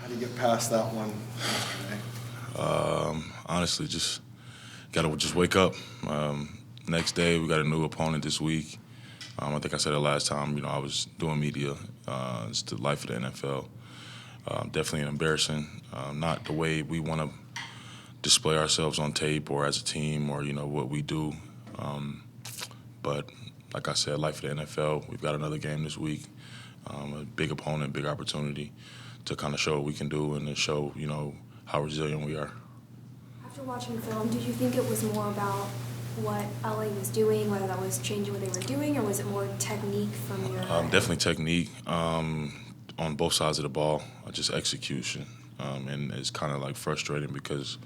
How do you get past that one yesterday? Honestly, just gotta just wake up. Next day, we got a new opponent this week. I think I said it last time. I was doing media. It's the life of the NFL. Definitely embarrassing. Not the way we want to display ourselves on tape or as a team or what we do. But like I said, life of the NFL. We've got another game this week. A big opponent, big opportunity to kind of show what we can do and to show how resilient we are. After watching film, did you think it was more about what LA was doing, whether that was changing what they were doing, or was it more technique from your end? Definitely technique on both sides of the ball, just execution. And it's kind of like frustrating because,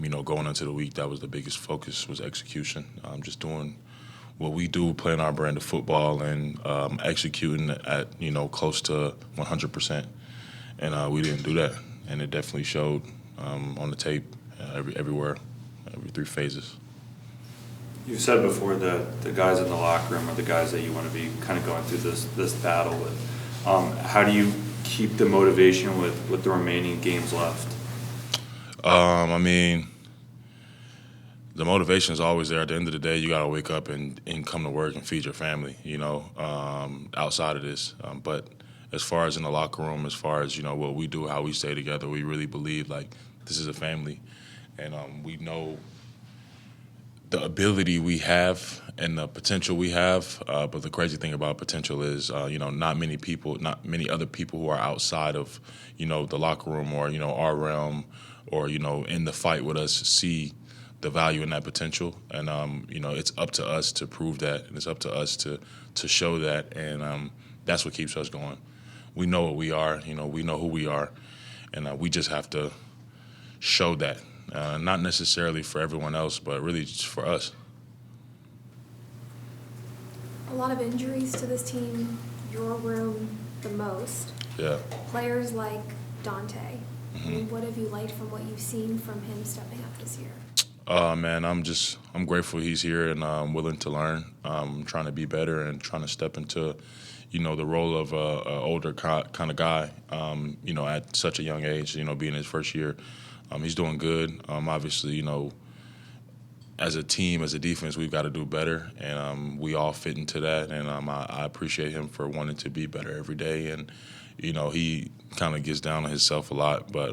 going into the week, that was the biggest focus was execution. Just doing what we do, playing our brand of football and executing at, close to 100%. And we didn't do that. And it definitely showed on the tape everywhere, every three phases. You've said before that the guys in the locker room are the guys that you want to be kind of going through this battle with. How do you keep the motivation with the remaining games left? The motivation is always there. At the end of the day, you got to wake up and come to work and feed your family, outside of this. But as far as in the locker room, as far as, what we do, how we stay together, we really believe, this is a family. And we know the ability we have and the potential we have. But the crazy thing about potential is, not many other people who are outside of, the locker room or, our realm or, in the fight with us see the value in that potential. And, it's up to us to prove that. And it's up to us to show that. And that's what keeps us going. We know what we are, we know who we are. And we just have to show that. Not necessarily for everyone else, but really just for us. A lot of injuries to this team, your room the most. Yeah. Players like Dante. Mm-hmm. What have you liked from what you've seen from him stepping up this year? I'm grateful he's here and willing to learn. Trying to be better and trying to step into, the role of an older kind of guy, at such a young age, being his first year. He's doing good. Obviously, as a team, as a defense, we've got to do better, and we all fit into that. And I appreciate him for wanting to be better every day. And, he kind of gets down on himself a lot, but,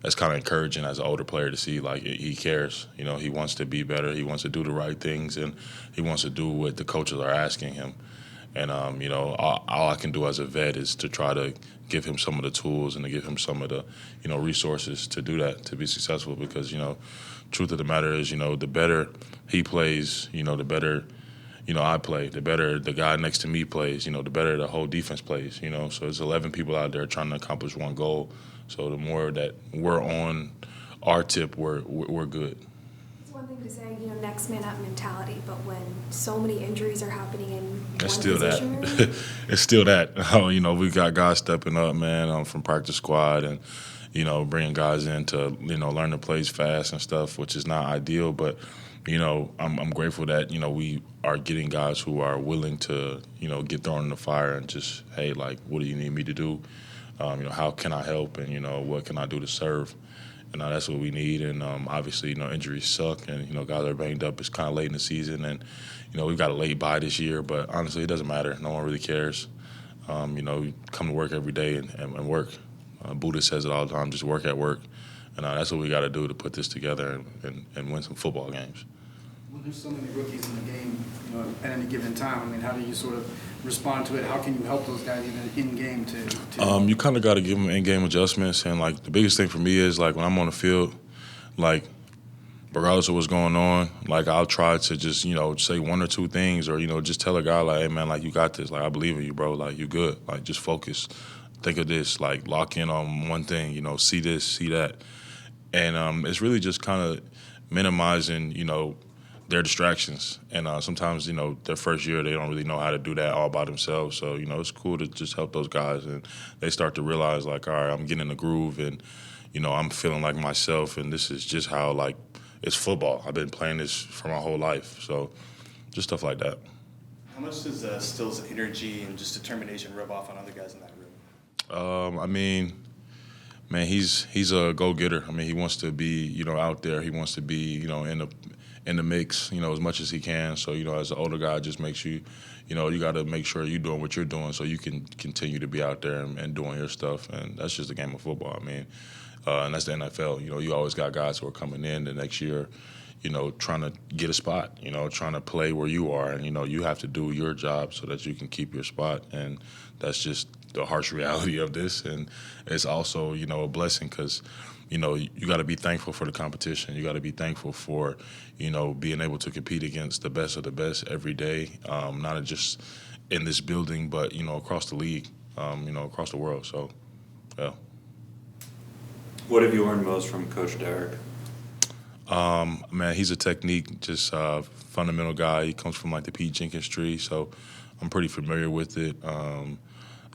that's kind of encouraging as an older player to see, he cares. He wants to be better. He wants to do the right things, and he wants to do what the coaches are asking him. And, all I can do as a vet is to try to give him some of the tools and to give him some of the, resources to do that, to be successful. Because, truth of the matter is, the better he plays, the better, I play. The better the guy next to me plays, the better the whole defense plays, So there's 11 people out there trying to accomplish one goal. So the more that we're on our tip, we're good. It's one thing to say, next man up mentality, but when so many injuries are happening in It's one still position that. room, It's still that. We got guys stepping up, man, from practice squad and, bringing guys in to, learn the plays fast and stuff, which is not ideal. But, I'm grateful that, we are getting guys who are willing to, get thrown in the fire and just, hey, what do you need me to do? How can I help? And, what can I do to serve? And that's what we need. And obviously, injuries suck and, guys are banged up. It's kind of late in the season. And, we've got a late bye this year. But honestly, it doesn't matter. No one really cares. You come to work every day and work. Buddha says it all the time, just work at work. And that's what we got to do to put this together and win some football games. Well, there's so many rookies in the game, at any given time. How do you sort of respond to it? How can you help those guys even in game to You kind of got to give them in-game adjustments. And, the biggest thing for me is, when I'm on the field, regardless of what's going on, I'll try to just, say one or two things or, just tell a guy, hey, man, you got this. I believe in you, bro. You good. Just focus. Think of this. Lock in on one thing, see this, see that. And it's really just kind of minimizing, their distractions. And sometimes, their first year, they don't really know how to do that all by themselves. So, it's cool to just help those guys. And they start to realize, all right, I'm getting in the groove and, I'm feeling like myself. And this is just how, it's football. I've been playing this for my whole life. So just stuff like that. How much does Still's energy and just determination rub off on other guys in that room? Man, he's a go-getter. I mean, he wants to be, out there. He wants to be, in the mix, as much as he can. So, as an older guy, it just makes you, you got to make sure you're doing what you're doing so you can continue to be out there and doing your stuff. And that's just a game of football. I mean, and that's the NFL. You always got guys who are coming in the next year, trying to get a spot, trying to play where you are. And, you have to do your job so that you can keep your spot. And that's just the harsh reality of this. And it's also, a blessing because, you got to be thankful for the competition. You got to be thankful for, being able to compete against the best of the best every day, not just in this building, but, across the league, across the world. So, yeah. What have you learned most from Coach Derek? Man, he's a technique, just fundamental guy. He comes from like the Pete Jenkins tree, so I'm pretty familiar with it.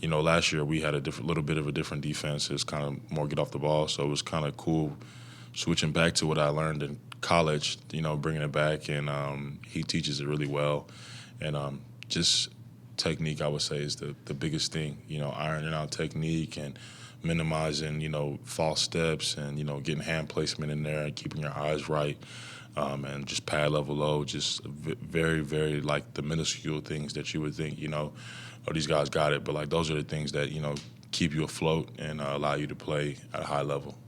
Last year we had a little bit of a different defense. It's kind of more get off the ball, so it was kind of cool switching back to what I learned in college. Bringing it back, and he teaches it really well. And just technique, I would say, is the biggest thing. Ironing out technique and minimizing, false steps and, getting hand placement in there and keeping your eyes right, and just pad level low, just very, very, like, the minuscule things that you would think, oh, these guys got it. But, like, those are the things that, keep you afloat and allow you to play at a high level.